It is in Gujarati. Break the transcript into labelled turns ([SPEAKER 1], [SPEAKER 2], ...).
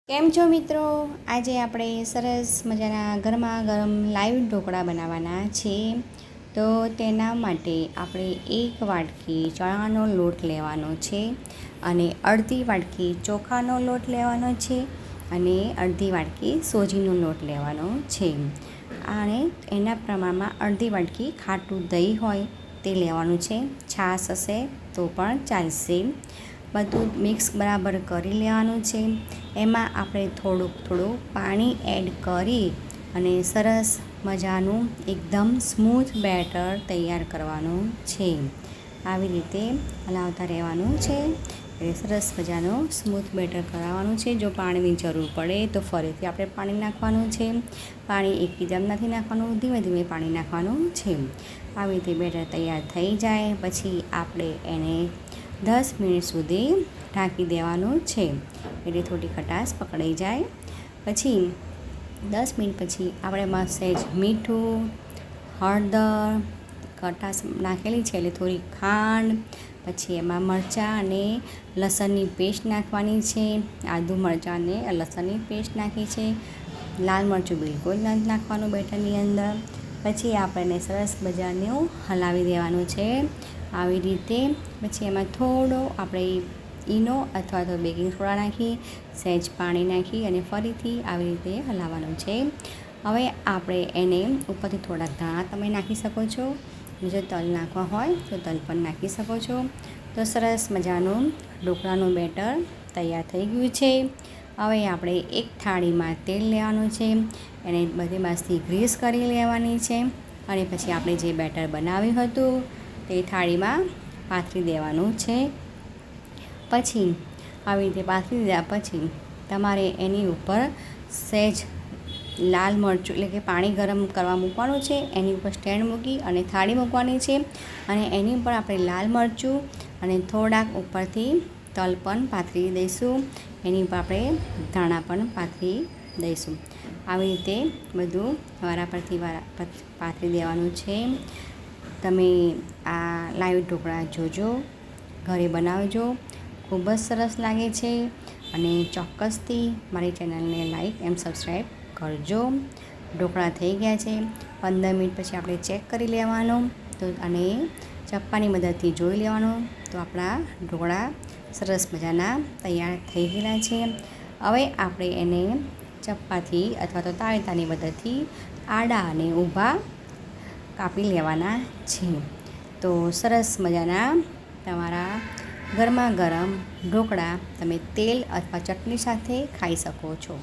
[SPEAKER 1] કેમ છો મિત્રો? આજે આપણે સરસ મજાના ગરમા ગરમ લાઈવ ઢોકળા બનાવવાના છે. તો તેના માટે આપણે 1 વાટકી ચણાનો લોટ લેવાનો છે અને અડધી વાટકી ચોખાનો લોટ લેવાનો છે અને અડધી વાટકી સોજીનો લોટ લેવાનો છે. અને એના પ્રમાણમાં અડધી વાટકી ખાટું દહીં હોય તે લેવાનું છે. છાશ હશે તો પણ ચાલશે. બધું મિક્સ બરાબર કરી લેવાનું છે. એમાં આપણે થોડું પાણી એડ કરી અને સરસ મજાનું એકદમ સ્મૂથ બેટર તૈયાર કરવાનું છે. આવી રીતે હલાવતા રહેવાનું છે. એટલે સરસ મજાનું સ્મૂથ બેટર કરાવવાનું છે. જો પાણીની જરૂર પડે તો ફરીથી આપણે પાણી નાખવાનું છે. પાણી એકદમ નથી નાખવાનું, ધીમે ધીમે પાણી નાખવાનું છે. આવી રીતે બેટર તૈયાર થઈ જાય પછી આપણે એને 10 મિનિટ સુધી ઢાંકી દેવાનું છે. એટલે થોડી ખટાશ પકડાઈ જાય. પછી 10 મિનિટ પછી આપણે એમાં સહેજ મીઠું, હળદર, ખટાશ નાખેલી છે એટલે થોડી ખાંડ, પછી એમાં મરચાં અને લસણની પેસ્ટ નાખવાની છે. આદુ મરચાં અને લસણની પેસ્ટ નાખી છે. લાલ મરચું બિલકુલ નથી નાખવાનું બેટરની અંદર. પછી આપણને સરસ મજાનું હલાવી દેવાનું છે આવી રીતે. પછી એમાં થોડો આપણે ઈનો અથવા તો બેકિંગ સોડા નાખી સહેજ પાણી નાખી અને ફરીથી આવી રીતે હલાવવાનું છે. હવે આપણે એને ઉપરથી થોડાક ધાણા તમે નાખી શકો છો. જો તલ નાખવા હોય તો તલ પણ નાખી શકો છો. તો સરસ મજાનું ઢોકળાનું બેટર તૈયાર થઈ ગયું છે. હવે આપણે એક થાળીમાં તેલ લેવાનું છે. એને બધી બાજુથી ગ્રીસ કરી લેવાની છે અને પછી આપણે જે બેટર બનાવ્યું હતું તે થાળીમાં પાથરી દેવાનું છે. પછી આવી રીતે પાથરી દીધા પછી તમારે એની ઉપર સહેજ લાલ મરચું એટલે કે પાણી ગરમ કરવા મૂકવાનું છે. એની ઉપર સ્ટેન્ડ મૂકી અને થાળી મૂકવાની છે અને એની ઉપર આપણે લાલ મરચું અને થોડાક ઉપરથી તલ પણ પાથરી દઈશું. એની ઉપર આપણે ધાણા પણ પાથરી દઈશું. આવી રીતે બધું વારા પરથી પાથરી દેવાનું છે. તમે આ લાઈવ ઢોકળા જોજો, ઘરે બનાવજો. ખૂબ જ સરસ લાગે છે અને ચોક્કસથી મારી ચેનલને લાઈક એન્ડ સબસ્ક્રાઈબ કરજો. ઢોકળા થઈ ગયા છે. 15 મિનિટ પછી આપણે ચેક કરી લેવાનું તો અને ચપ્પાની મદદથી જોઈ લેવાનું તો આપણા ઢોકળા સરસ મજાના તૈયાર થઈ ગયેલા છે. હવે આપણે એને ચપ્પાથી અથવા તો તાવેતાની મદદથી આડા અને ઊભા કાપી લેવાના છે. તો સરસ મજાના તમારા ગરમા ગરમ ઢોકળા તમે તેલ અથવા ચટણી સાથે ખાઈ શકો છો.